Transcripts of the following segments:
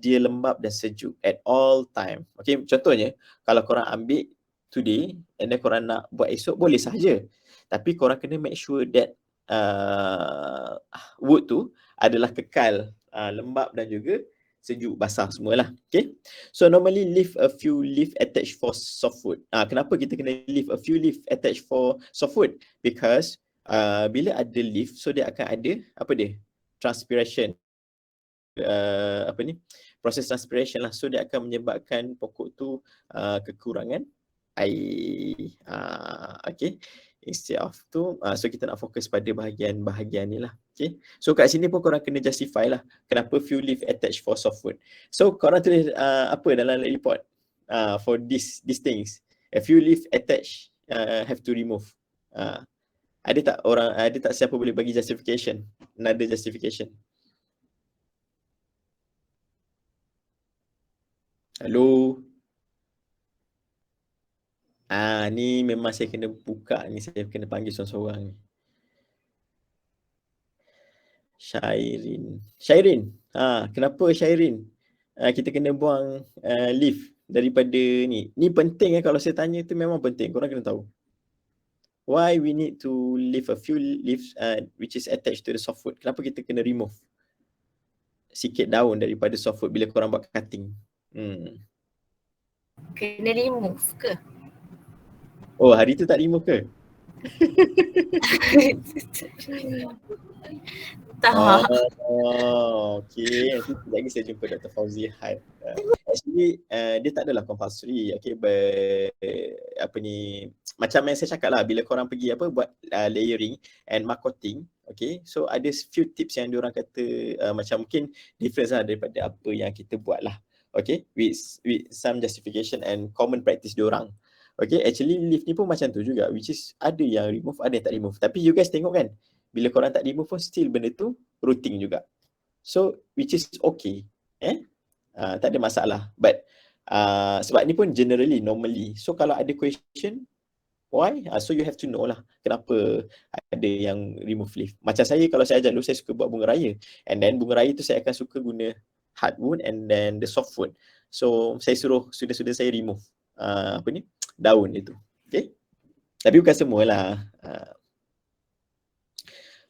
dia lembap dan sejuk at all time. Okay, contohnya kalau korang ambil today and then korang nak buat esok boleh sahaja. Tapi korang kena make sure that wood tu adalah kekal lembap dan juga sejuk, basah semualah. Okay. So normally leave a few leaf attached for softwood. Kenapa kita kena leave a few leaf attached for softwood? Because bila ada leaf, so dia akan ada apa dia? Transpiration. Proses transpiration lah. So dia akan menyebabkan pokok tu kekurangan air. Okay. Instead of tu, so kita nak fokus pada bahagian ni lah. Okay. So kat sini pun korang kena justify lah kenapa few leaf attached for softwood. So korang tulis apa dalam report for these things. A few leaf attached have to remove. Ada tak siapa boleh bagi justification? Another justification. Hello. Ni memang saya kena buka ni, saya kena panggil seorang-seorang ni. Syairin. Kenapa Syairin? Kita kena buang leaf daripada ni. Ni penting kalau saya tanya tu memang penting. Korang kena tahu. Why we need to leave a few leaves which is attached to the softwood? Kenapa kita kena remove sikit daun daripada softwood bila korang buat cutting? Kena remove ke? Oh, hari tu tak remove ke? Tak. Okay. Nanti lagi saya jumpa Dr. Fauzi Had. Actually, dia tak adalah compulsory. Okay, macam yang saya cakap lah, bila korang pergi buat layering and marcoting, okay, so ada few tips yang diorang kata macam mungkin difference lah daripada apa yang kita buat lah. Okay, with some justification and common practice diorang. Okay, actually leaf ni pun macam tu juga, which is ada yang remove, ada yang tak remove. Tapi you guys tengok kan, bila korang tak remove pun still benda tu rooting juga. So, which is okay. Tak ada masalah. But sebab ni pun generally, normally. So, kalau ada question, why? So, you have to know lah kenapa ada yang remove leaf. Macam saya, kalau saya ajar dulu, saya suka buat bunga raya. And then bunga raya tu saya akan suka guna hardwood and then the softwood. So, saya suruh student-student saya remove daun itu. Okay? Tapi bukan semualah.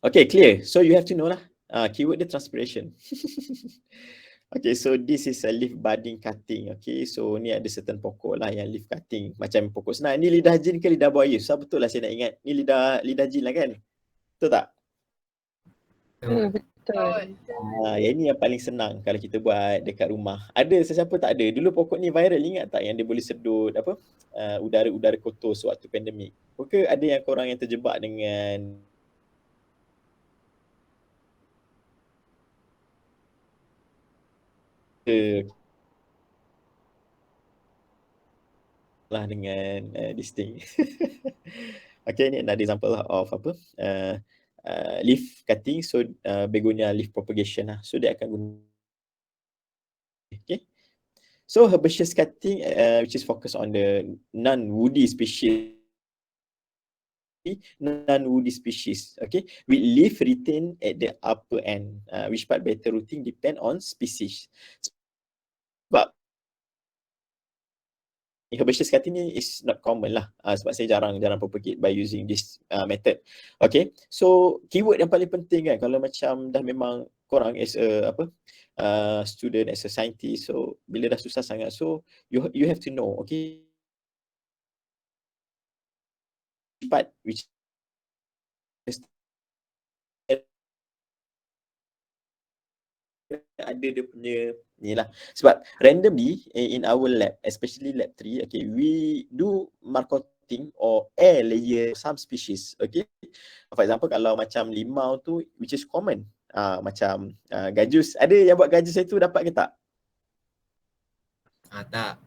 Okay, clear. So you have to know lah. Keyword dia transpiration. Okay, so this is a leaf budding cutting. Okay, so ni ada certain pokok lah yang leaf cutting. Macam pokok senang. Ni lidah jin ke lidah buaya? So betul lah saya nak ingat. Ni lidah jin lah kan? Betul tak? Betul. Yang ni yang paling senang kalau kita buat dekat rumah. Ada sesiapa tak ada? Dulu pokok ni viral, ingat tak yang dia boleh sedut udara kotor sewaktu pandemik? Ke ada yang korang yang terjebak dengan lah dengan this thing. Okay, ni another example of leaf cutting. So begonia leaf propagation lah. So dia akan guna. Okay. So herbaceous cutting which is focused on the non-woody species. Okay, with leaf retained at the upper end. Which part better rooting depend on species. Sebab herbaceous cutting ni is not common lah, sebab saya jarang propagate by using this method. Okay, so keyword yang paling penting kan, kalau macam dah memang korang as a student, as a scientist, so bila dah susah sangat, so you have to know, okay, part which ada dia punya ni lah. Sebab randomly in our lab, especially lab 3, okay, we do marcoting or air layer some species. Okay, for example kalau macam limau tu, which is common, macam gajus. Ada yang buat gajus itu dapat ke tak? Tak.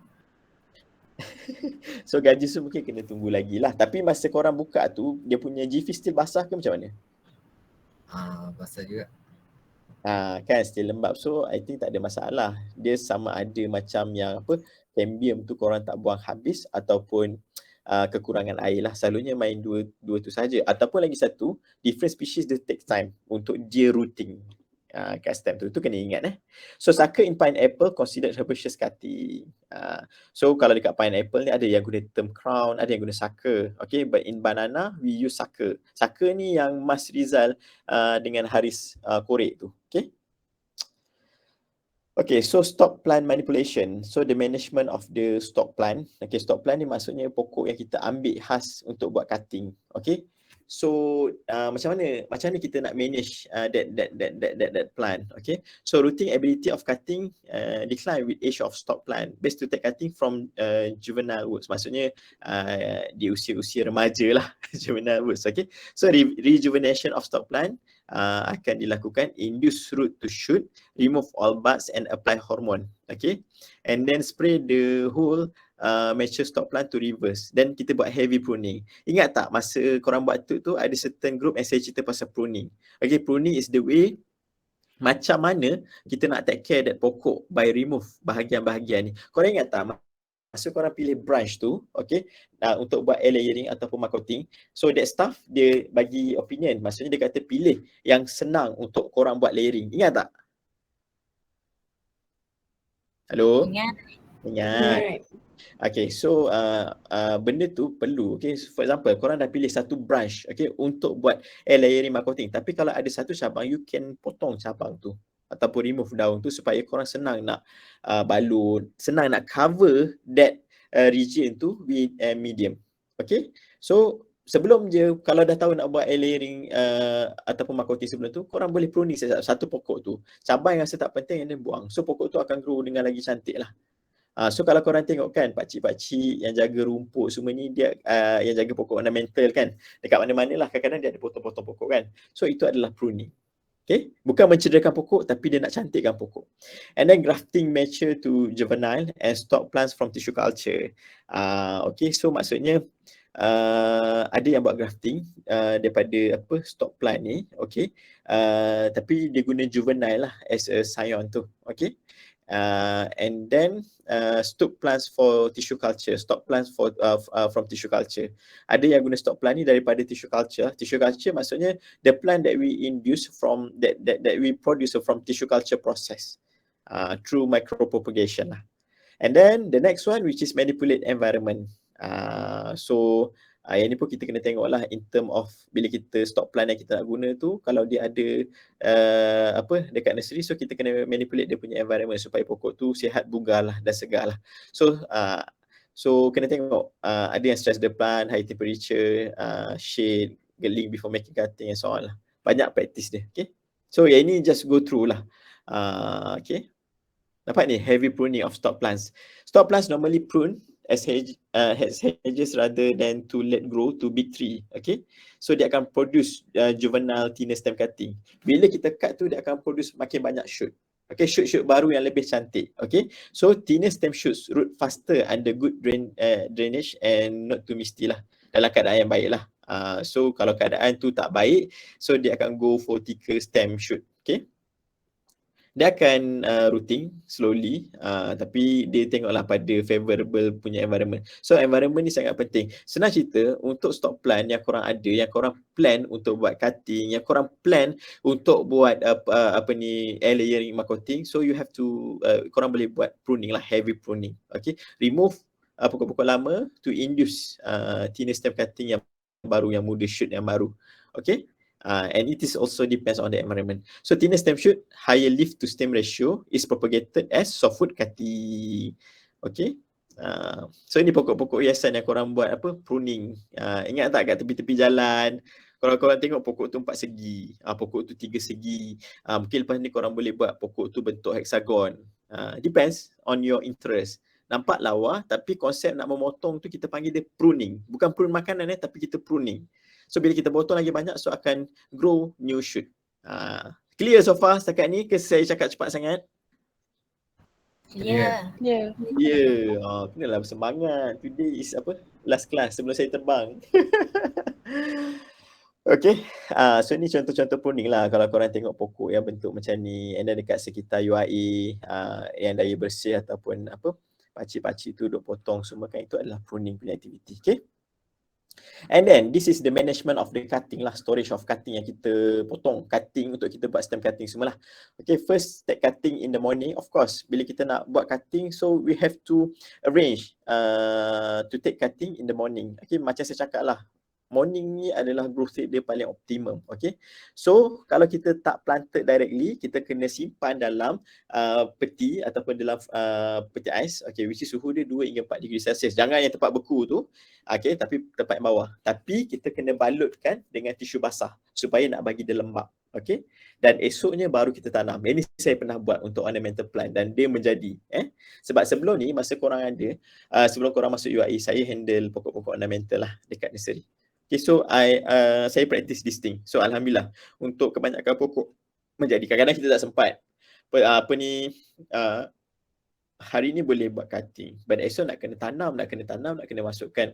So gajus tu mungkin kena tunggu lagi lah. Tapi masa korang buka tu, dia punya GV still basah ke macam mana? Basah juga. Kan still lembab. So I think tak ada masalah. Dia sama ada macam yang cambium tu korang tak buang habis ataupun kekurangan air lah. Selalunya main dua tu saja. Ataupun lagi satu, different species dia take time untuk dia rooting. kat stem tu kena ingat. So sucker in pineapple considered herbaceous cutting. So kalau dekat pineapple ni ada yang guna term crown, ada yang guna sucker. Okay, but in banana we use sucker. Sucker ni yang Mas Rizal dengan Haris korek tu. Okay, so stock plant manipulation. So the management of the stock plant. Okay, stock plant ni maksudnya pokok yang kita ambil khas untuk buat cutting. Okay, so macam mana kita nak manage that plant. Okay, so rooting ability of cutting decline with age of stock plant. Best to take cutting from juvenile woods. Maksudnya di usia-usia remaja lah juvenile woods. Okay, so rejuvenation of stock plant akan dilakukan, induce root to shoot, remove all buds and apply hormone. Okay, and then spray the whole mature stock plant to reverse. Then kita buat heavy pruning. Ingat tak masa korang buat tu ada certain group yang saya cerita pasal pruning. Okay, pruning is the way macam mana kita nak take care that pokok by remove bahagian-bahagian ni. Korang ingat tak masa korang pilih branch tu, okay, untuk buat air layering ataupun marcoting, so that staff dia bagi opinion, maksudnya dia kata pilih yang senang untuk korang buat layering. Ingat tak? Hello? Ingat. Okay, so benda tu perlu. Okay, for example, korang dah pilih satu branch, okay, untuk buat air layering marcoting, tapi kalau ada satu cabang, you can potong cabang tu ataupun remove daun tu supaya korang senang nak balut, senang nak cover that region tu with medium. Okay, so sebelum je kalau dah tahu nak buat air layering ataupun marcoting sebelum tu, korang boleh pruning satu pokok tu. Cabang yang rasa tak penting yang dia buang. So pokok tu akan grow dengan lagi cantik lah. So kalau korang tengok kan pakcik-pakcik yang jaga rumput semua ni, dia yang jaga pokok ornamental kan, dekat mana-mana lah kadang-kadang dia ada potong-potong pokok kan. So itu adalah pruning. Okay, bukan mencederakan pokok tapi dia nak cantikkan pokok. And then grafting mature to juvenile and stock plants from tissue culture. Okay, so maksudnya ada yang buat grafting daripada stock plant ni, okay, tapi dia guna juvenile lah as a scion tu, okay. And then stock plants for tissue culture, stock plants for from tissue culture. Ada yang guna stock plant ni daripada tissue culture. Tissue culture maksudnya the plant that we induce from that we produce from tissue culture process through micropropagation lah. And then the next one which is manipulate environment. So yang ni pun kita kena tengok lah in term of bila kita stock plant yang kita nak guna tu, kalau dia ada dekat nursery, so kita kena manipulate dia punya environment supaya pokok tu sihat, bugar lah dan segar lah. So kena tengok ada yang stress the plant, high temperature, shade, gelling before making cutting and so on lah. Banyak practice dia. Okay, so yang ini just go through lah. Okay, dapat ni heavy pruning of stock plants. Stock plants normally prune as hedges rather than to let grow to big tree. Okay, so dia akan produce juvenile thinner stem cutting. Bila kita cut tu dia akan produce makin banyak shoot. Okay, shoot baru yang lebih cantik. Okay, so thinner stem shoots root faster under good drainage and not too misty lah, dalam keadaan yang baik lah. So kalau keadaan tu tak baik, so dia akan go for thicker stem shoot. Okay, dia akan rooting slowly, tapi dia tengoklah pada favorable punya environment. So environment ni sangat penting. Senang cerita, untuk stock plant yang korang ada, yang korang plan untuk buat cutting, yang korang plan untuk buat air layering marcoting, so you have to korang boleh buat pruning lah, heavy pruning. Okay, remove pokok-pokok lama to induce thinner stem cutting yang baru, yang muda shoot yang baru. Okay, and it is also depends on the environment. So thinner stem shoot, higher leaf to stem ratio is propagated as softwood cutting. Okay, so ini pokok-pokok hiasan yang korang buat pruning. Ingat tak kat tepi-tepi jalan, korang tengok pokok tu 4 segi, pokok tu 3 segi, mungkin lepas ni korang boleh buat pokok tu bentuk hexagon. Depends on your interest. Nampak lawa, tapi konsep nak memotong tu kita panggil dia pruning. Bukan prune makanan tapi kita pruning. So bila kita potong lagi banyak, so akan grow new shoot. Clear so far setakat ni ke saya cakap cepat sangat? Ya. Kenalah bersemangat. Today is last class sebelum saya terbang. Okay, so ni contoh-contoh pruning lah. Kalau korang tengok pokok yang bentuk macam ni, and then dekat sekitar UAE yang daya bersih ataupun pakcik-pakcik tu duk potong semua kan, itu adalah pruning punya aktiviti. Okay, And then this is the management of the cutting lah, storage of cutting yang kita potong, cutting untuk kita buat stem cutting semua lah. Okay, first start cutting in the morning. Of course, bila kita nak buat cutting, so we have to arrange to take cutting in the morning. Okay, macam saya cakap lah, morning ni adalah growth rate dia paling optimum. Okay, so kalau kita tak planted directly, kita kena simpan dalam peti ataupun dalam peti ais, okay, which is suhu dia 2 hingga 4 degree Celsius. Jangan yang tempat beku tu, okay, tapi tempat yang bawah. Tapi kita kena balutkan dengan tisu basah supaya nak bagi dia lembap. Okay, dan esoknya baru kita tanam. Ini saya pernah buat untuk ornamental plant dan dia menjadi. Sebab sebelum ni, masa korang ada, sebelum korang masuk UAE, saya handle pokok-pokok ornamental lah dekat nursery. Okay, so saya practice this thing. So Alhamdulillah, untuk kebanyakan pokok menjadi. Kadang-kadang kita tak sempat. Hari ni boleh buat cutting, but esok nak kena tanam, nak kena masukkan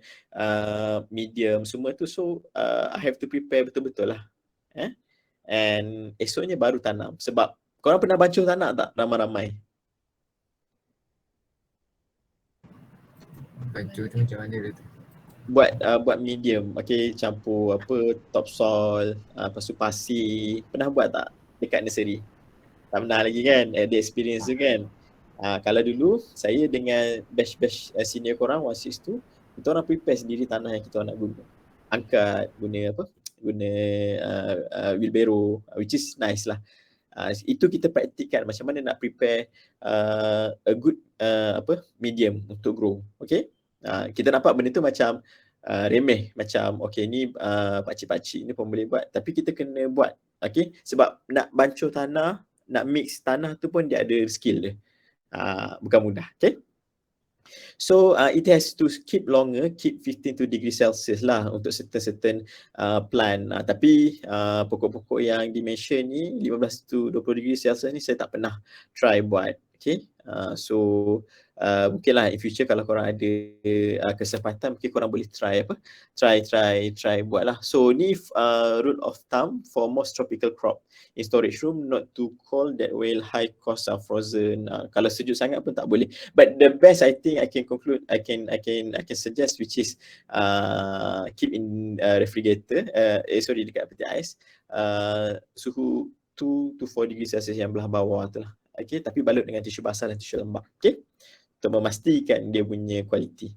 medium semua tu. So I have to prepare betul-betul lah. And esoknya baru tanam. Sebab korang pernah bancuh tanah tak ramai-ramai? Bancuh tu macam mana dia tu? Buat medium, okay, campur topsoil, lepas tu pasir. Pernah buat tak dekat nursery? Tak pernah lagi kan? Ada experience tu kan? Kalau dulu saya dengan batch senior korang 162, kita orang prepare sendiri tanah yang kita orang nak guna. Angkat, guna wheelbarrow, which is nice lah. Itu kita praktikkan macam mana nak prepare a good medium untuk grow. Okay, kita nampak benda tu macam remeh, macam okay ni pakcik-pakcik ni pun boleh buat, tapi kita kena buat. Okay, sebab nak bancuh tanah, nak mix tanah tu pun dia ada skill dia. Bukan mudah. Okay, so it has to keep longer, keep 15 degrees Celsius lah untuk certain plant. Tapi pokok-pokok yang di-mention ni 15 to 20 degrees Celsius ni saya tak pernah try buat. Okay, so mungkinlah in future kalau korang ada kesempatan, mungkin korang boleh try buat lah. So ni rule of thumb for most tropical crop in storage room, not too cold that will high cost of frozen. Kalau sejuk sangat pun tak boleh. But the best I think I can conclude, I can suggest, which is keep in refrigerator, dekat peti ais, suhu 2 to 4 degrees Celsius yang belah bawah tu lah. Okay, tapi balut dengan tisu basah dan tisu lembap. Okay, untuk memastikan dia punya kualiti.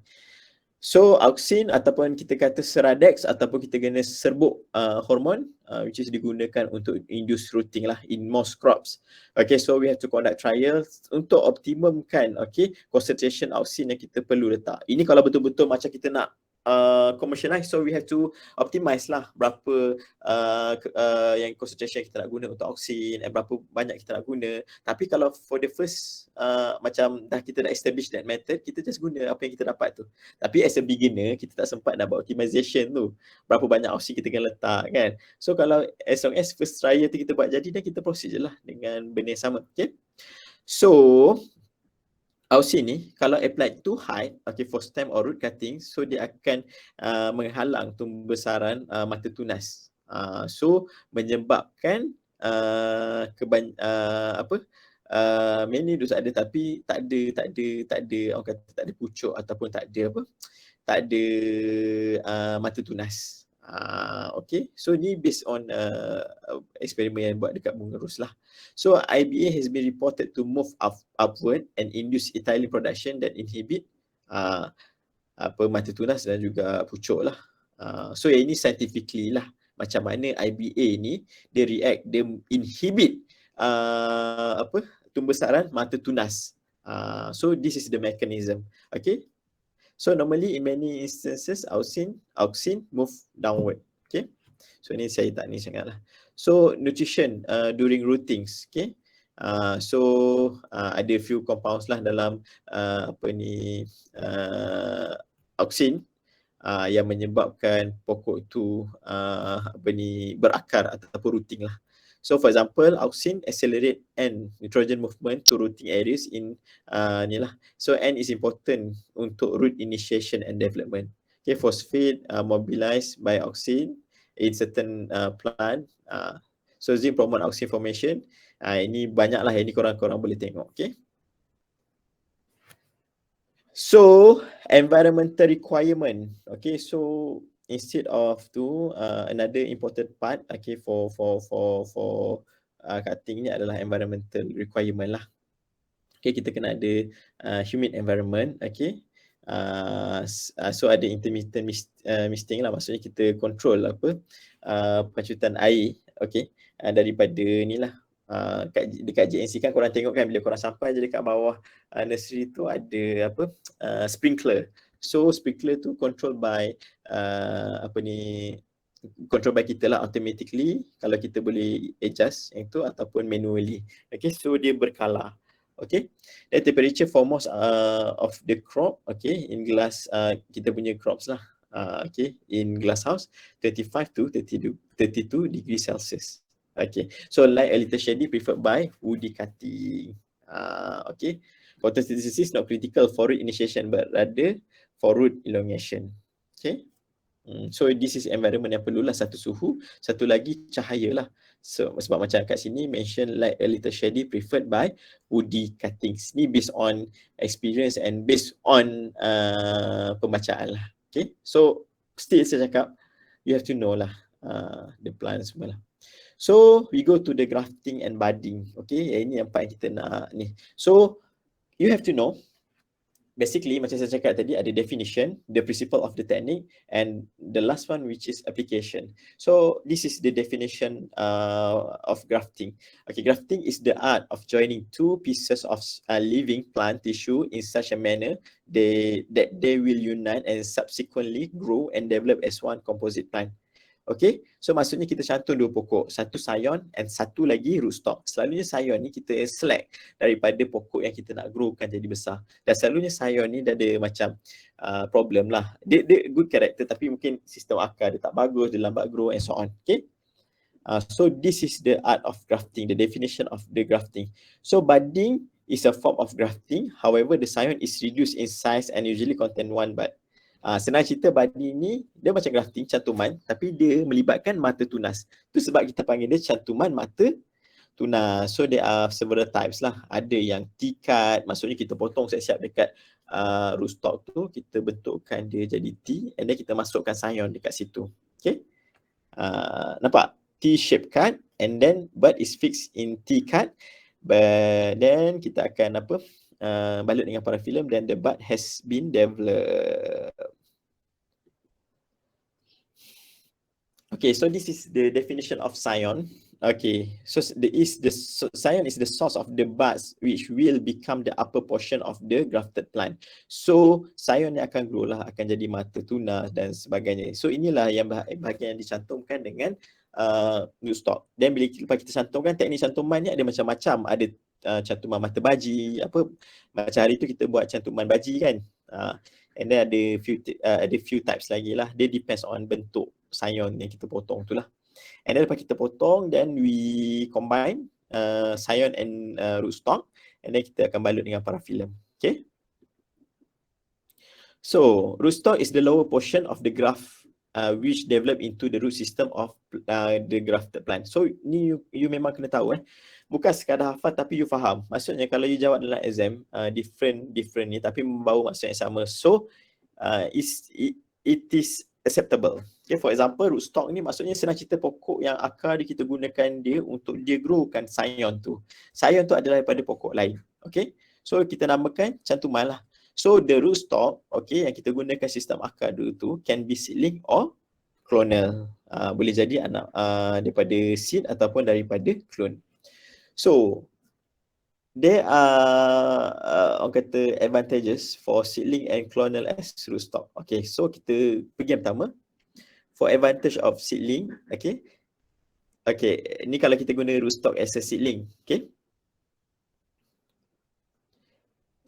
So auxin ataupun kita kata Seradex ataupun kita guna serbuk hormon, which is digunakan untuk induce rooting lah in most crops. Okay, so we have to conduct trials untuk optimumkan concentration auxin yang kita perlu letak. Ini kalau betul-betul macam kita nak commercialize, so we have to optimize lah berapa yang concentration kita nak guna untuk auxin, berapa banyak kita nak guna. Tapi kalau for the first macam dah kita dah establish that method, kita just guna apa yang kita dapat tu. Tapi as a beginner, kita tak sempat nak buat optimization tu, berapa banyak auxin kita kena letak kan. So kalau as long as first trial tu kita buat jadi, dan kita proceed je lah dengan benda yang sama. Okay, so auxin ni kalau applied too high, for stem or root cutting, so dia akan menghalang pembesaran mata tunas. So menyebabkan many dos ada, tapi tak ada orang kata tak ada pucuk ataupun tak ada mata tunas. Okay, so ni based on eksperimen yang buat dekat bunga ros lah. So IBA has been reported to move upward and induce ethylene production that inhibit mata tunas dan juga pucuk lah. So yang ini scientifically lah, macam mana IBA ni dia react, dia inhibit pembesaran mata tunas. So this is the mechanism. Okay, so normally in many instances auxin move downward. Okay, so ni saya tak ni sangat lah. So nutrition during rootings. Okay, so ada few compounds lah dalam auxin yang menyebabkan pokok tu berakar ataupun rooting lah. So for example, auxin accelerate N nitrogen movement to rooting areas in ni lah. So N is important untuk root initiation and development. Okay, phosphate mobilized by auxin in certain plant. So zinc promote auxin formation. Ini banyak lah, ini korang boleh tengok. Okay, so environmental requirement. Okay, so instead of another important part, okay, for cutting ni adalah environmental requirement lah. Okay, kita kena ada humid environment, okay. So ada intermittent misting lah, maksudnya kita control pancutan air, okay, daripada ni lah. Dekat JNC kan korang tengok kan, bila korang sampai je dekat bawah nursery tu ada sprinkler. So sprinkler tu control by control by kita lah automatically, kalau kita boleh adjust yang tu ataupun manually. Okay, so dia berkala. Okay, the temperature for most of the crop, okay, in glass, kita punya crops lah, okay, in glass house 25 to 32 degrees Celsius. Okay, so light a little shady preferred by woody cutting. Okay, photosynthesis is not critical for root initiation but rather for root elongation. Okay, so this is environment yang perlulah satu suhu, satu lagi cahaya lah. So sebab macam kat sini mention light a little shady preferred by woody cuttings. Ni based on experience and based on pembacaan lah. Okay, so still saya cakap you have to know lah the plant semua lah. So we go to the grafting and budding. Okay, ini yang part yang kita nak ni. So you have to know, basically macam saya cakap tadi, ada definition, the principle of the technique, and the last one which is application. So this is the definition of grafting. Okay, grafting is the art of joining two pieces of living plant tissue in such a manner that they will unite and subsequently grow and develop as one composite plant. Okay, so maksudnya kita cantum dua pokok, satu scion and satu lagi rootstock. Selalunya scion ni kita select daripada pokok yang kita nak growkan jadi besar. Dan selalunya scion ni dah ada macam problem lah. Dia good character tapi mungkin sistem akar dia tak bagus, dia lambat grow and so on. Okay, so this is the art of grafting, the definition of the grafting. So budding is a form of grafting. However, the scion is reduced in size and usually contain one bud. Senang cerita, budding ni dia macam grafting, cantuman, tapi dia melibatkan mata tunas. Tu sebab kita panggil dia cantuman mata tunas. So there are several types lah. Ada yang T-cut, maksudnya kita potong siap-siap dekat rootstock tu, kita bentukkan dia jadi T and then kita masukkan scion dekat situ. Okay, nampak? T-shape cut and then bud is fixed in T-cut, but then kita akan balut dengan parafilm, then the bud has been developed. Okay, so this is the definition of scion. Okay, so scion is the source of the buds which will become the upper portion of the grafted plant. So scion ni akan grow lah, akan jadi mata tunas dan sebagainya. So inilah yang bahagian yang dicantumkan dengan rootstock. Dan bila kita cantumkan, teknik cantuman ni ada macam-macam. Ada cantuman mata baji, macam hari tu kita buat cantuman baji kan. And then ada few types lagi lah. Dia depends on bentuk scion yang kita potong tu lah. And then lepas kita potong, then we combine scion and rootstock, and then kita akan balut dengan parafilm. Okay, so rootstock is the lower portion of the graft which develop into the root system of the grafted plant. So ni you memang kena tahu bukan sekadar hafal tapi you faham. Maksudnya kalau you jawab dalam exam different ni tapi membawa maksud yang sama. So it is acceptable. Okay, for example rootstock ni maksudnya senang cerita pokok yang akar dia kita gunakan dia untuk dia growkan scion tu. Scion tu adalah daripada pokok lain. Okay, so kita namakan cantuman lah. So the rootstock, okay, yang kita gunakan sistem akar dulu tu can be seedling or clonal. Boleh jadi anak daripada seed ataupun daripada clone. So there are orang kata advantages for seedling and clonal as rootstock. Okay, so kita pergi yang pertama. For advantage of seedling, okay. Okay, ni kalau kita guna rootstock as a seedling, okay.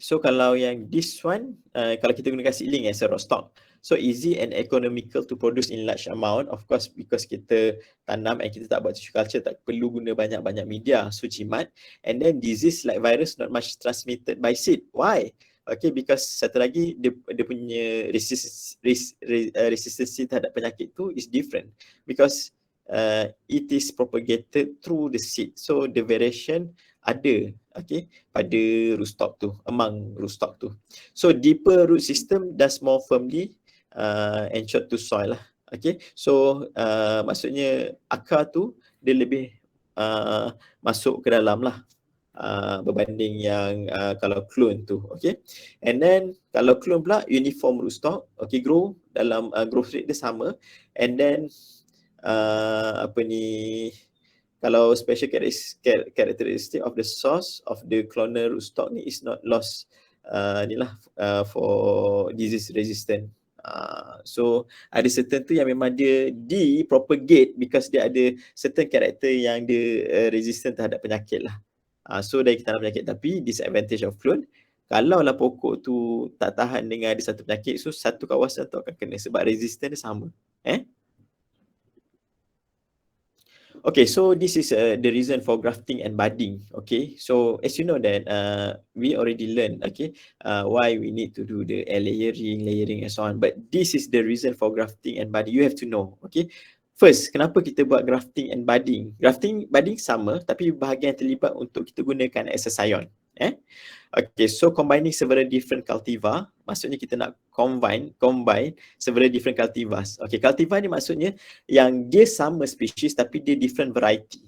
So kalau yang this one, kalau kita gunakan seedling as a rootstock, so easy and economical to produce in large amount. Of course, because kita tanam and kita tak buat tissue culture, tak perlu guna banyak-banyak media, so jimat. And then disease like virus not much transmitted by seed. Why? Okay, because satu lagi dia punya resistance terhadap penyakit tu is different because it is propagated through the seed. So the variation ada, okay, pada rootstock tu, among rootstock tu. So deeper root system does more firmly anchored to soil lah. Okay, so maksudnya akar tu dia lebih masuk ke dalam lah berbanding yang kalau clone tu. Okay, and then kalau clone pula uniform rootstock, okay, grow dalam growth rate dia sama, and then kalau special characteristic of the source of the clonal rootstock ni is not lost for disease resistant. So ada certain tu yang memang dia propagate because dia ada certain character yang dia resistant terhadap penyakit lah. So dari kita nak penyakit, tapi disadvantage of clone, kalau lah pokok tu tak tahan dengan ada satu penyakit, so satu kawasan tu akan kena sebab resistant dia sama. Okay, so this is the reason for grafting and budding. Okay, so as you know that we already learned, okay, why we need to do the layering and so on. But this is the reason for grafting and budding. You have to know, okay. First, kenapa kita buat grafting and budding? Grafting, budding sama, tapi bahagian yang terlibat untuk kita gunakan as a scion. Okay, so combining several different cultivar, maksudnya kita nak combine several different cultivars. Okay, cultivar ni maksudnya yang dia sama species tapi dia different variety.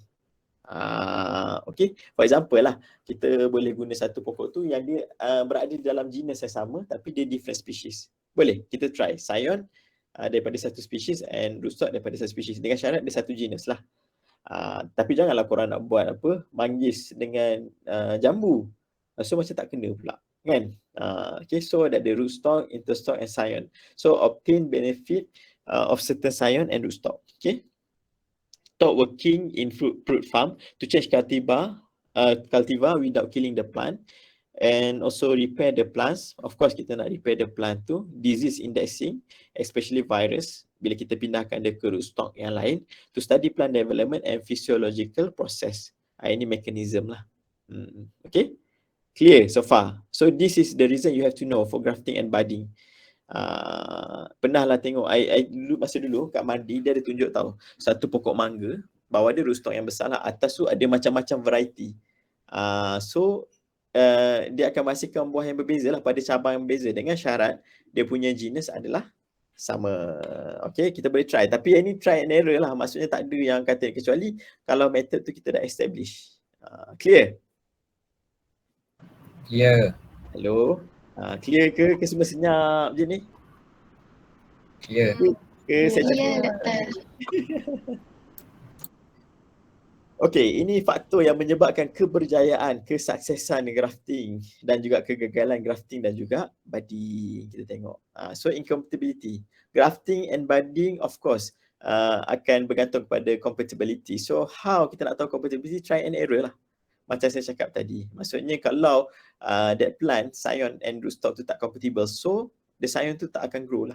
Okay, for example lah, kita boleh guna satu pokok tu yang dia berada dalam genus yang sama tapi dia different species. Boleh, kita try scion daripada satu species and rootstock daripada satu species dengan syarat dia satu genus lah. Tapi janganlah korang nak buat manggis dengan jambu. So macam tak kena pula, kan? Okay, so that the rootstock, interstock and scion. So obtain benefit of certain scion and rootstock. Okay. Stop working in fruit farm to change cultivar without killing the plant, and also repair the plants. Of course kita nak repair the plant tu. Disease indexing, especially virus, bila kita pindahkan dia ke rootstock yang lain, to study plant development and physiological process. Ini mechanism lah. Okay. Clear so far? So this is the reason you have to know for grafting and budding. Pernah lah tengok, masa dulu kat mandi dia ada tunjuk tahu, satu pokok mangga, bawah dia rootstock yang besar lah, atas tu ada macam-macam variety. Dia akan menghasilkan buah yang berbeza lah pada cabang yang berbeza dengan syarat dia punya genus adalah sama. Okay, kita boleh try. Tapi yang ni try and error lah, maksudnya tak ada yang kata, kecuali kalau method tu kita dah establish. Clear? Clear. Hello. Clear ke semua senyap je ni? Clear. Ke saya cakap? Ya, doktor. Okey, ini faktor yang menyebabkan keberjayaan, kesuksesan grafting dan juga kegagalan grafting dan juga budding. Kita tengok. So incompatibility. Grafting and budding of course akan bergantung kepada compatibility. So how kita nak tahu compatibility? Try and error lah. Macam saya cakap tadi. Maksudnya kalau that plant, scion and rootstock tu tak compatible, so the scion tu tak akan grow lah.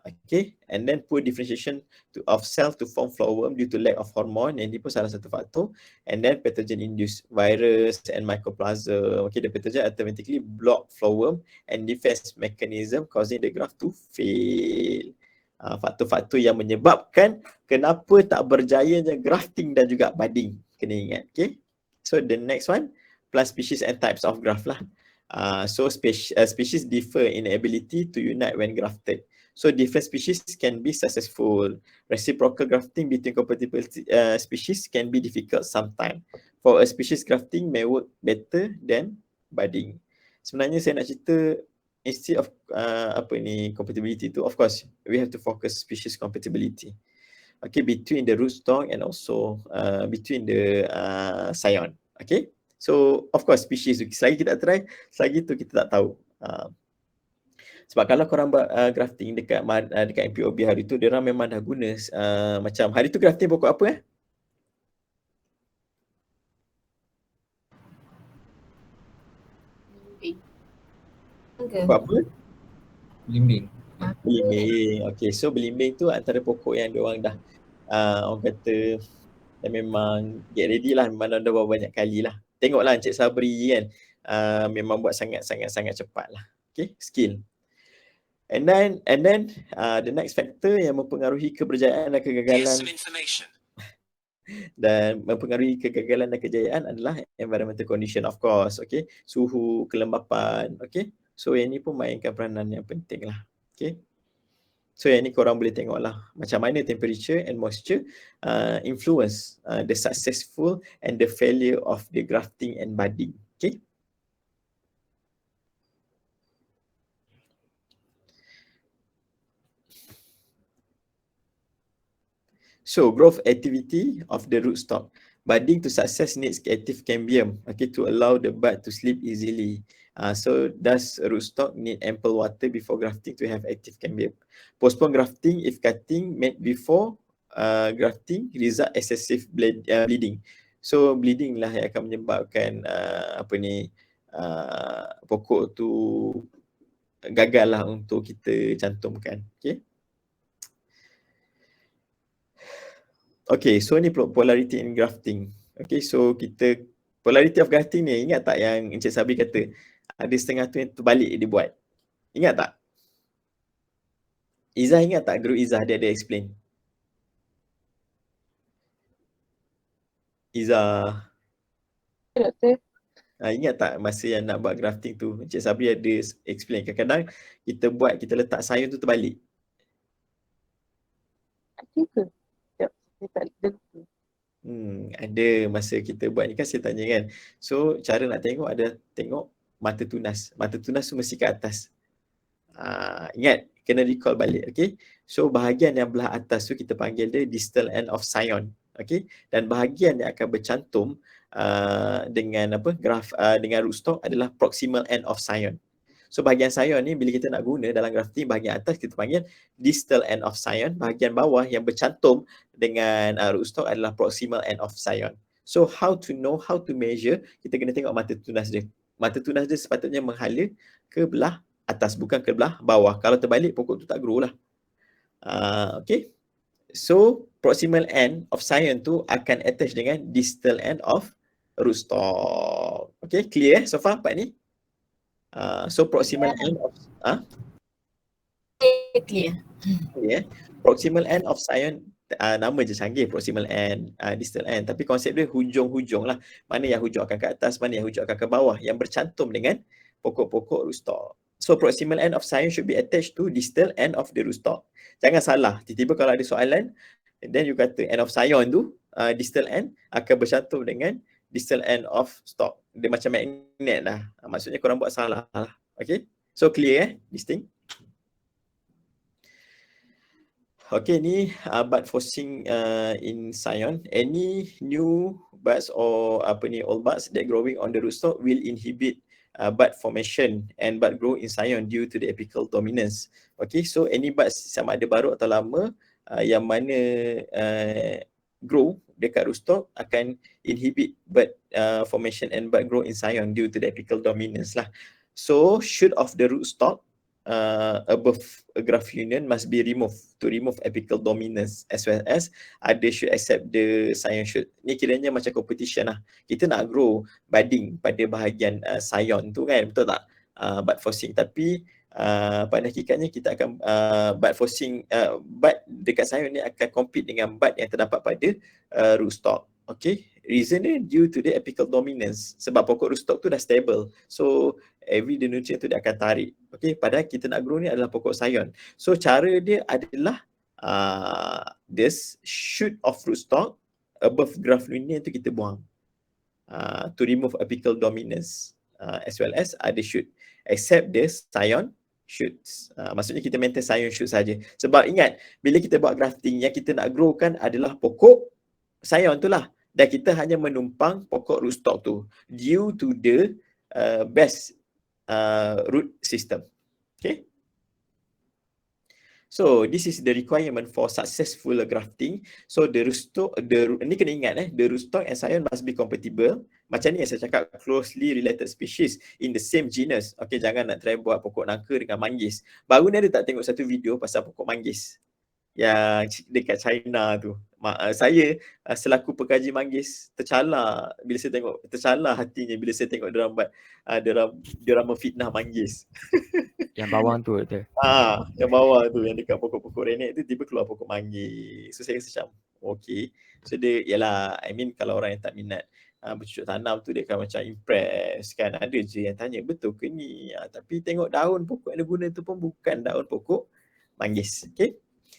Okay, and then poor differentiation of cell to form flowerworm due to lack of hormone, yang ini pun salah satu faktor. And then pathogen induced virus and mycoplasma. Okay, the pathogen automatically block flowerworm and defense mechanism causing the graft to fail. Faktor-faktor yang menyebabkan kenapa tak berjayanya grafting dan juga budding. Kena ingat, okay. So the next one, plant species and types of graft lah. So species differ in ability to unite when grafted. So different species can be successful. Reciprocal grafting between compatible species can be difficult sometimes. For a species, grafting may work better than budding. Sebenarnya saya nak cerita, instead of compatibility tu, of course we have to focus species compatibility. Okay, between the rootstock and also between the scion. Okay, so of course species, selagi kita try, selagi tu kita tak tahu. Sebab kalau korang buat grafting dekat MPOB hari tu, diorang memang dah guna macam hari tu grafting pokok apa Pokok apa? Belimbing. Belimbing. Okay, so belimbing tu antara pokok yang diorang dah orang kata dah memang get ready lah, memang dah buat banyak kali lah. Tengoklah Encik Sabri kan, memang buat sangat cepat lah. Okay, skill. And then the next factor yang mempengaruhi keberjayaan dan kegagalan dan kejayaan adalah environmental condition, of course. Okay, suhu, kelembapan. Okay, so yang ni pun mainkan peranan yang penting lah. Okay. So yang ni korang boleh tengok lah macam mana temperature and moisture influence the successful and the failure of the grafting and budding. Okay. So growth activity of the rootstock. Budding to success needs active cambium, okay, to allow the bud to sleep easily. So does rootstock need ample water before grafting to have active cambium? Postpone grafting if cutting made before grafting result excessive bleeding. So bleeding lah yang akan menyebabkan pokok tu gagal lah untuk kita cantumkan. Okay. Okay, so ni polarity in grafting. Okay, so kita polarity of grafting ni, ingat tak yang Encik Sabri kata ada setengah tu yang terbalik dia buat? Ingat tak? Izzah ingat tak? Guru Izzah dia ada explain. Izzah. Ingat tak masa yang nak buat grafting tu, Encik Sabri ada explain. Kadang-kadang kita buat, kita letak sayur tu terbalik. Ada masa kita buat ni kan saya tanya kan. So cara nak tengok ada tengok mata tunas. Mata tunas tu mesti ke atas. Ingat, kena recall balik. Okay. So bahagian yang belah atas tu kita panggil dia distal end of scion. Okay. Dan bahagian yang akan bercantum dengan dengan rootstock adalah proximal end of scion. So bahagian scion ni bila kita nak guna dalam grafting, bahagian atas kita panggil distal end of scion, bahagian bawah yang bercantum dengan rootstock adalah proximal end of scion. So how to know, how to measure, kita kena tengok mata tunas dia. Mata tunas dia sepatutnya menghala ke belah atas, bukan ke belah bawah. Kalau terbalik pokok tu tak grow lah. Okay. So proximal end of scion tu akan attach dengan distal end of rootstock. Okay, clear so far part ni? So proximal end of Clear. Proximal end of scion, nama je canggih, proximal end, distal end, tapi konsep dia hujung-hujung lah. Mana yang hujung akan ke atas, mana yang hujung akan ke bawah, yang bercantum dengan pokok-pokok rootstock. So proximal end of scion should be attached to distal end of the rootstock. Jangan salah, tiba-tiba kalau ada soalan then you kata end of scion tu distal end akan bercantum dengan distal end of stock. Dia macam magnet lah. Maksudnya korang buat salah lah. Okay. So clear this thing. Okay, ni bud forcing in scion. Any new buds or old buds that growing on the rootstock will inhibit bud formation and bud grow in scion due to the apical dominance. Okay, so any buds sama ada baru atau lama yang mana grow dekat rootstock akan inhibit bud formation and bud grow in scion due to the apical dominance lah. So shoot of the rootstock above a graft union must be removed to remove apical dominance, as well as they should accept the scion shoot. Ni kiranya macam competition lah. Kita nak grow budding pada bahagian scion tu kan, betul tak? Bud forcing, tapi pada hakikatnya kita akan bud forcing, bud dekat scion ni akan compete dengan bud yang terdapat pada rootstock. Okay, reason dia due to the apical dominance, sebab pokok rootstock tu dah stable, so every the nutrient tu dia akan tarik. Okay, padahal kita nak grow ni adalah pokok scion. So cara dia adalah this shoot of rootstock above graft union tu kita buang to remove apical dominance, as well as ada shoot, except the scion shoots. Maksudnya kita maintain scion shoot saja. Sebab ingat, bila kita buat grafting, yang kita nak grow kan adalah pokok scion tu lah. Dan kita hanya menumpang pokok rootstock tu due to the best root system. Okay. So this is the requirement for successful grafting. So the rootstock, ni kena ingat the rootstock and scion must be compatible. Macam ni yang saya cakap, closely related species in the same genus. Okay, jangan nak try buat pokok nangka dengan manggis. Baru ni ada tak tengok satu video pasal pokok manggis yang dekat China tu. Saya selaku pekaji manggis tercalar bila saya tengok, tercalar hatinya bila saya tengok diorang memfitnah manggis. Yang bawah tu betul. Yang bawah tu, yang dekat pokok-pokok renek tu tiba keluar pokok manggis. So saya rasa macam okay. So dia ialah, I mean kalau orang yang tak minat bercucuk tanam tu dia akan macam impress kan. Ada je yang tanya betul ke ni, tapi tengok daun pokok yang dia guna tu pun bukan daun pokok manggis. Okay.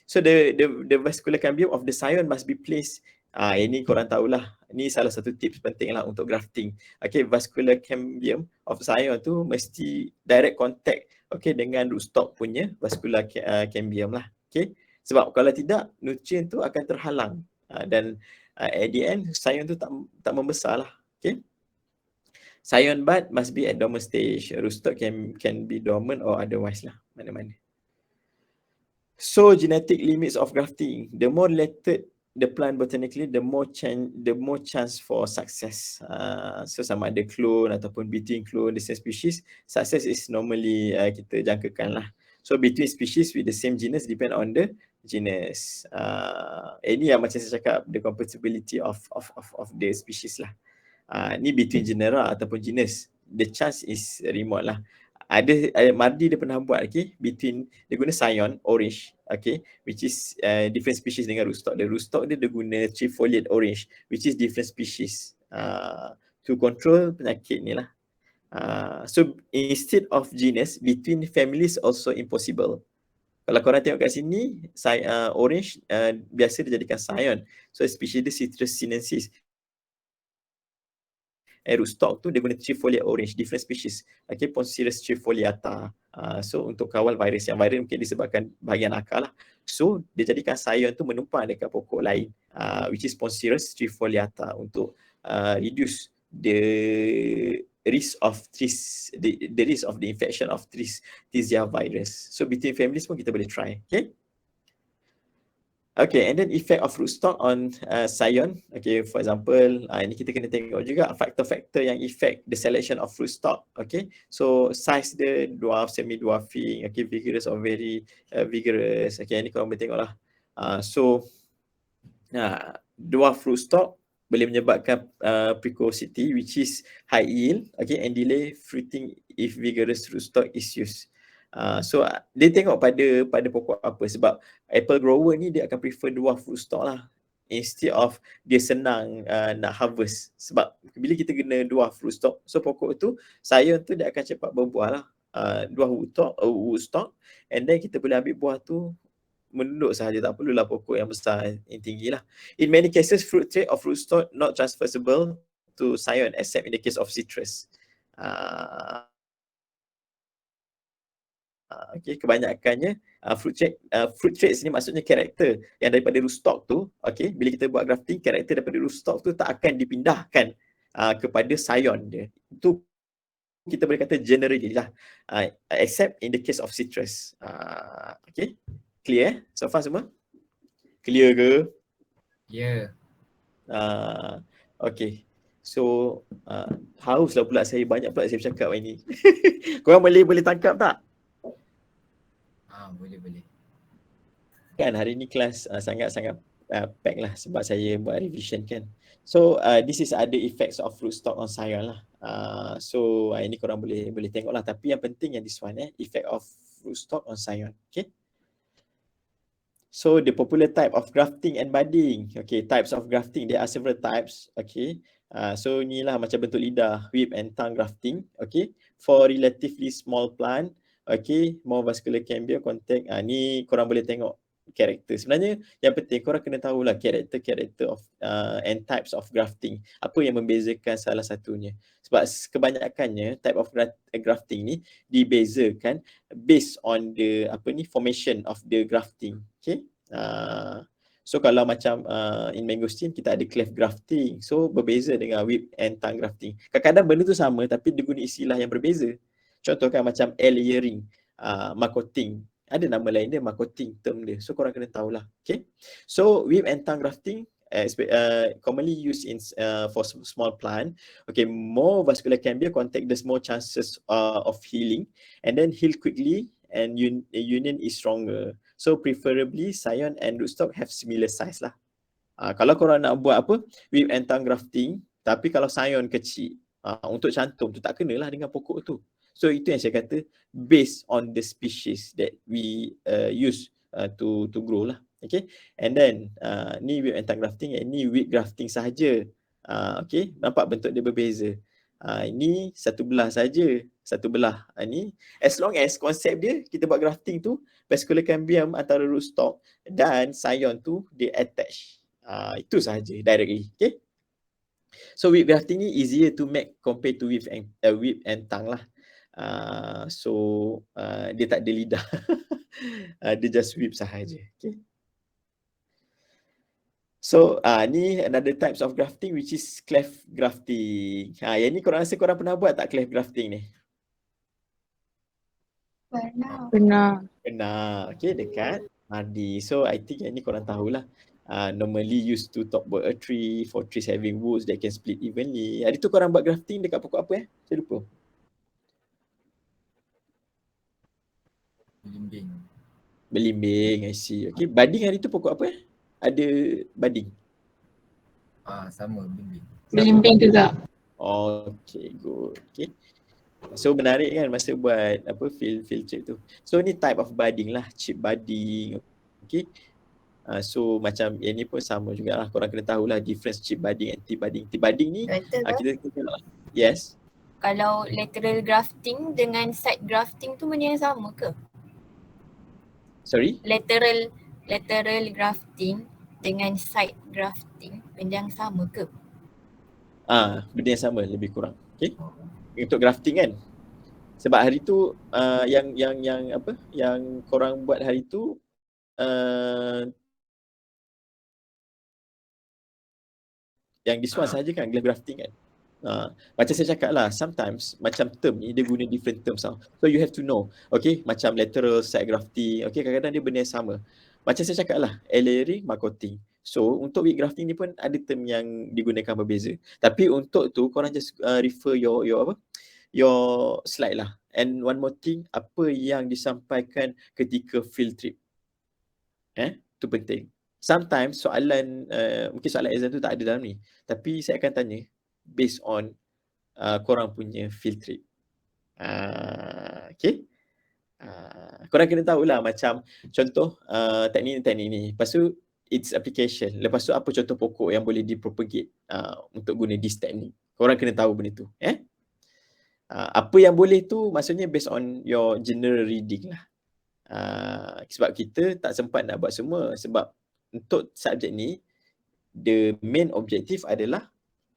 So the vascular cambium of the scion must be placed. Ini korang tahulah. Ini salah satu tips penting lah untuk grafting. Okay, vascular cambium of scion tu mesti direct contact dengan rootstock punya vascular cambium lah. Okay. Sebab kalau tidak, nutrien tu akan terhalang. Dan at the end, scion tu tak membesar lah. Okay. Scion bud must be at dormant stage. Rootstock can be dormant or otherwise lah. Mana-mana. So genetic limits of grafting. The more related the plant botanically, the more chance for success. So sama ada clone ataupun between clone the same species, success is normally kita jangkakan lah. So between species with the same genus depend on the genus. Ini yang macam saya cakap, the compatibility of the species lah. Ni between genera ataupun genus, the chance is remote lah. Ada Mardi dia pernah buat between, dia guna scion orange, which is different species dengan rootstock. The rootstock dia guna trifoliate orange, which is different species to control penyakit ni lah. So instead of genus, between families also impossible. Kalau korang tengok kat sini, orange biasa dijadikan scion. So species dia Citrus sinensis. Rootstock tu dia guna trifoliate orange, different species. Poncirus trifoliata. So untuk kawal virus, yang virus mungkin disebabkan bahagian akar lah. So dia jadikan scion tu menumpang dekat pokok lain, which is Poncirus trifoliata, untuk reduce the risk of the risk of the infection of Trizia virus. So between families pun kita boleh try. Okay, and then effect of rootstock on scion. Okay, for example, ini kita kena tengok juga faktor-faktor yang effect the selection of rootstock. Okay, so size dia dwarf, semi-dwarfing, vigorous or very vigorous. Okay, ini korang boleh tengok lah. So dwarf rootstock boleh menyebabkan precocity, which is high yield, and delay fruiting if vigorous rootstock is used. So dia tengok pada pokok apa, sebab apple grower ni dia akan prefer dwarf rootstock lah, instead of dia senang nak harvest. Sebab bila kita guna dwarf rootstock, so pokok tu, scion tu dia akan cepat berbuah lah, dwarf rootstock, and then kita boleh ambil buah tu menunduk sahaja, tak perlulah pokok yang besar, yang tinggi lah. In many cases, fruit trait of rootstock not transferable to scion except in the case of citrus. Kebanyakannya fruit traits ni maksudnya karakter yang daripada rootstock tu, bila kita buat grafting, karakter daripada rootstock tu tak akan dipindahkan kepada scion dia. Itu kita boleh kata generally lah, except in the case of citrus. Clear so far semua? Clear ke? Ya. So haus lah pula saya, banyak pula saya bercakap hari ni. Korang boleh tangkap tak? Boleh. Kan hari ni kelas sangat-sangat pack lah, sebab saya buat revision kan. So this is other effects of rootstock on scion lah. So ini korang boleh tengok lah, tapi yang penting yang this one, effect of rootstock on scion. So the popular type of grafting and budding. Types of grafting, there are several types. So inilah macam bentuk lidah, whip and tongue grafting. For relatively small plant, more vascular cambium contact. Ni korang boleh tengok karakter. Sebenarnya yang penting korang kena tahulah karakter of and types of grafting. Apa yang membezakan salah satunya. Sebab kebanyakannya type of grafting ni dibezakan based on the formation of the grafting. So kalau macam in mangosteen kita ada cleft grafting. So berbeza dengan whip and tongue grafting. Kadang-kadang benda tu sama tapi dia guna istilah yang berbeza. Contohkan macam layering, marcoting. Ada nama lain dia, marcoting term dia. So korang kena tahulah. So whip and tongue grafting commonly used in for small plant. More vascular cambium contact, there's more chances of healing, and then heal quickly, and union is stronger. So preferably scion and rootstock have similar size lah. Kalau korang nak buat whip and tongue grafting, tapi kalau scion kecil, untuk cantum tu tak kenalah dengan pokok tu. So itu yang saya kata, based on the species that we use to grow lah. And then ni whip and tongue grafting, ni whip grafting sahaja. Nampak bentuk dia berbeza. Ini satu belah saja satu belah. Ni as long as konsep dia kita buat grafting tu vascular cambium antara rootstock dan scion tu dia attach. Itu sahaja directly. Okay. So whip grafting ni easier to make compared to whip and tongue lah. Dia tak ada lidah. Dia just whip sahaja. Okay. So ni another types of grafting which is cleft grafting. Yang ni korang rasa korang pernah buat tak cleft grafting ni? Pernah. Pernah. Okay, dekat Mardi. So I think yang ni korang tahulah. Normally used to top board a tree for trees having woods that can split evenly. Hari tu korang buat grafting dekat pokok apa Saya lupa. Belimbing, I see. Okay, budding hari tu pokok apa Ada budding? Sama belimbing. Belimbing juga. Okay, good. Okay. So menarik kan masa buat field trip tu. So ni type of budding lah, chip budding. Okay. So macam yang ni pun sama jugalah. Korang kena tahulah difference chip budding and tip budding. Tip budding ni kita tengok. Yes. Kalau lateral grafting dengan side grafting tu benda yang sama ke? Sorry? Lateral grafting dengan side grafting benda yang sama ke? Benda yang sama lebih kurang. Okay. Untuk grafting kan. Sebab hari tu yang korang buat hari tu yang this one sahaja kan grafting kan. Macam saya cakap lah, sometimes macam term ni dia guna different terms tau. So you have to know, okay, macam lateral side grafting, okay, kadang-kadang dia benda yang sama. Macam saya cakap lah, layering, marcoting. So untuk wheat grafting ni pun ada term yang digunakan berbeza. Tapi untuk tu korang just refer your slide lah. And one more thing, apa yang disampaikan ketika field trip. Tu penting. Sometimes soalan, mungkin soalan exam tu tak ada dalam ni. Tapi saya akan tanya based on korang punya field trip. Okay. Korang kena tahulah macam contoh teknik ni. Lepas tu its application. Lepas tu apa contoh pokok yang boleh dipropagate untuk guna this teknik. Korang kena tahu benda tu. Apa yang boleh tu maksudnya based on your general reading lah. Sebab kita tak sempat nak buat semua. Sebab untuk subjek ni the main objective adalah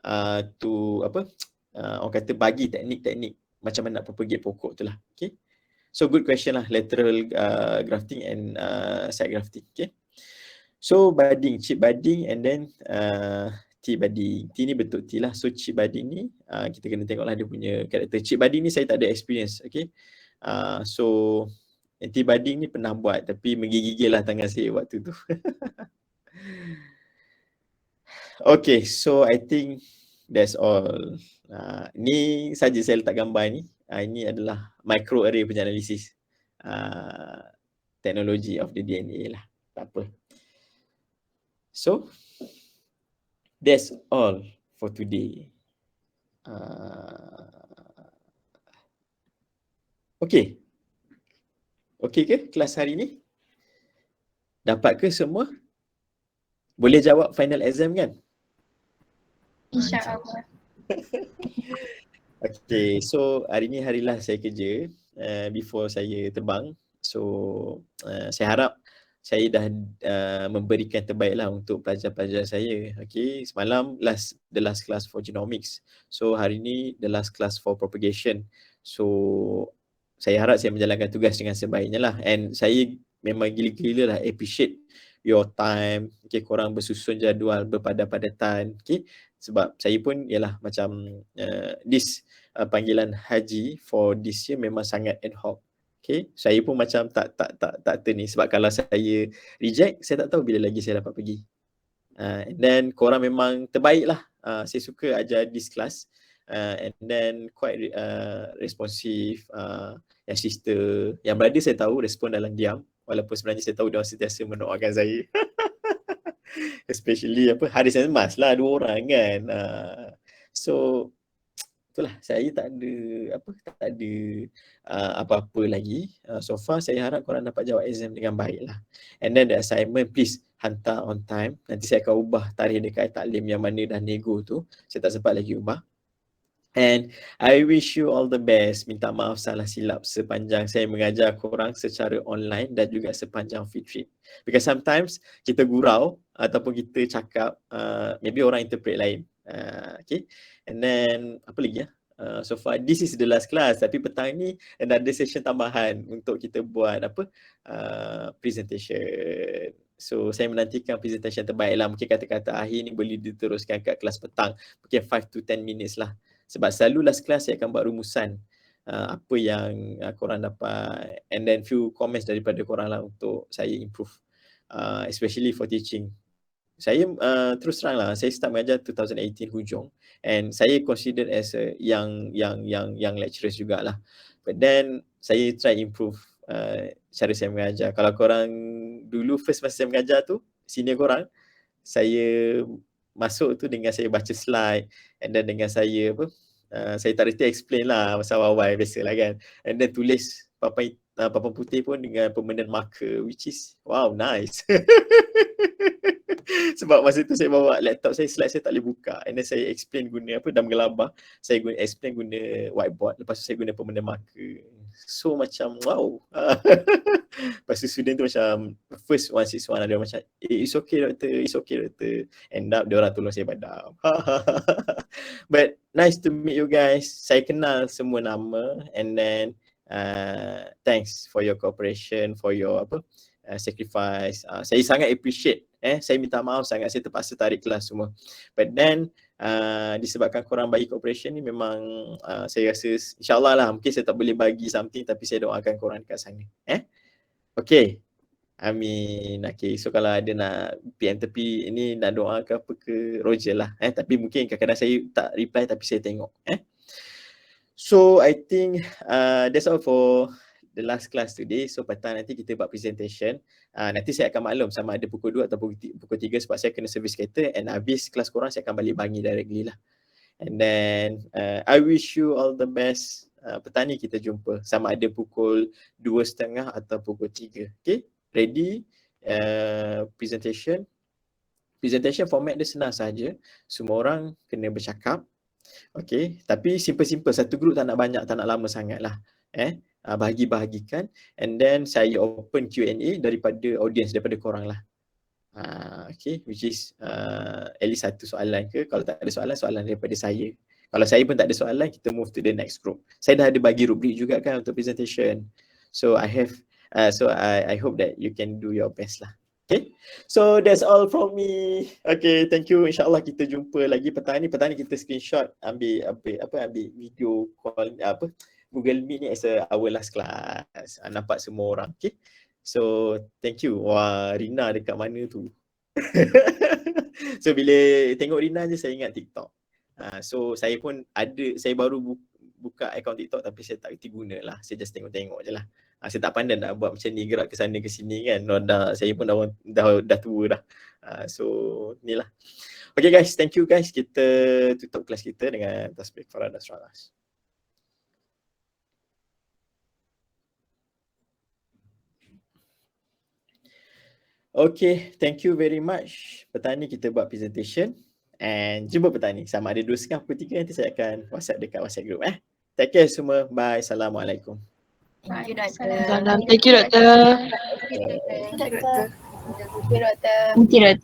orang kata bagi teknik-teknik macam mana nak propagate pokok tu lah. Okay. So good question lah, lateral grafting and side grafting. Okay. So budding, chip budding and then T budding. T ni bentuk T lah. So chip budding ni kita kena tengok lah dia punya karakter. Chip budding ni saya tak ada experience. Okay. So T budding ni pernah buat tapi menggigil lah tangan saya waktu tu. Okay, so I think that's all. Ni saja saya letak gambar ni. Ini adalah microarray punya analisis. Teknologi of the DNA lah. Tak apa. So, that's all for today. Okay. Okay ke kelas hari ni? Dapat ke semua? Boleh jawab final exam kan? InsyaAllah. Okay, so hari ni harilah saya kerja before saya terbang. So saya harap saya dah memberikan terbaik lah untuk pelajar-pelajar saya. Okay, semalam the last class for genomics. So hari ni the last class for propagation. So saya harap saya menjalankan tugas dengan sebaiknya lah. And saya memang gila-gila lah appreciate your time. Okay, korang bersusun jadual berpadat-padatan. Okay, sebab saya pun ialah macam this panggilan haji for this year memang sangat ad hoc. Okay, saya pun macam tak turn ni. Sebab kalau saya reject, saya tak tahu bila lagi saya dapat pergi. And then korang memang terbaik lah. Saya suka ajar this class. And then quite responsive. Yang sister, yang brother saya tahu respon dalam diam. Walaupun sebenarnya saya tahu dia sentiasa mendoakan saya. Especially Haris and Mas lah, 2 orang kan. So itulah, saya tak ada apa-apa lagi. So far saya harap korang dapat jawab exam dengan baik lah. And then the assignment please hantar on time. Nanti saya akan ubah tarikh dekat taklim yang mana dah nego tu. Saya tak sempat lagi ubah. And I wish you all the best. Minta maaf salah silap sepanjang saya mengajar korang secara online dan juga sepanjang field trip. Because sometimes kita gurau ataupun kita cakap maybe orang interpret lain. Okay. And then apa lagi ya? So far this is the last class, tapi petang ni another session tambahan untuk kita buat apa? Presentation. So saya menantikan presentation terbaik lah. Mungkin kata-kata akhir ni boleh diteruskan kat kelas petang. Mungkin 5 to 10 minutes lah. Sebab selalu last class saya akan buat rumusan apa yang korang dapat, and then few comments daripada korang lah untuk saya improve, especially for teaching. Saya terus terang lah, saya start mengajar 2018 hujung, and saya considered as a young lecturers jugalah. But then saya try improve cara saya mengajar. Kalau korang dulu first masa saya mengajar tu, senior korang, saya masuk tu dengan saya baca slide, and then dengan saya saya tak reti explain lah masa awal-awal biasalah kan, and then tulis papan putih pun dengan permanent marker, which is wow, nice. Sebab masa tu saya bawa laptop saya, slide saya tak boleh buka, and then saya explain guna dalam gelabah saya explain guna whiteboard, lepas tu saya guna permanent marker. So macam wow. Lepas tu student tu macam first 161 ada macam it's okay doktor, end up dia orang tolong saya padam. But nice to meet you guys. Saya kenal semua nama, and then thanks for your cooperation, for your sacrifice. Saya sangat appreciate. Saya minta maaf sangat, saya terpaksa tarik kelas semua. But then disebabkan korang bagi cooperation ni, memang saya rasa insyaAllah lah, mungkin saya tak boleh bagi something, tapi saya doakan korang dekat sana. Okay. Amin. Okay, so kalau ada nak PM tepi ini, nak doa ke apa ke, Roger lah. Tapi mungkin kadang-kadang saya tak reply, tapi saya tengok. So I think that's all for the last class today. So petang nanti kita buat presentation. Nanti saya akan maklum sama ada pukul 2 atau pukul 3 sebab saya kena service kereta, and habis kelas korang saya akan balik Bangi directly lah. And then I wish you all the best. Petang ni kita jumpa sama ada pukul 2.30 atau pukul 3. Okay, ready? Presentation format dia senang saja. Semua orang kena bercakap. Okay, tapi simple-simple, satu group tak nak banyak, tak nak lama sangat lah. Bahagi-bahagikan, and then saya open Q&A daripada audience, daripada korang lah. Okay, which is at least satu soalan ke, kalau tak ada soalan daripada saya. Kalau saya pun tak ada soalan, kita move to the next group. Saya dah ada bagi rubrik juga kan untuk presentation. So I hope that you can do your best lah. Okay, so that's all from me. Okay, thank you. InsyaAllah kita jumpa lagi petang ni. Petang ni kita screenshot, ambil video call, Google Meet ni as our last class. Nampak semua orang. Okay, so thank you. Wah, Rina dekat mana tu? So bila tengok Rina je saya ingat TikTok. So saya pun ada, saya baru buka akaun TikTok, tapi saya tak reti guna lah. Saya just tengok-tengok je lah. Saya tak pandai nak buat macam ni, gerak ke sana ke sini kan. Saya pun dah tua dah. So ni lah. Okay guys, thank you guys. Kita tutup kelas kita dengan tasbih Farad Nasrallah. Okay, thank you very much. Petang ni kita buat presentation. And jumpa petang ni. Sama ada 2.30 pukul 3, nanti saya akan WhatsApp dekat WhatsApp group. Take care semua. Bye. Assalamualaikum. Thank you, Doktor. Thank you, Doktor. Thank you, Doktor. Thank you, Doktor.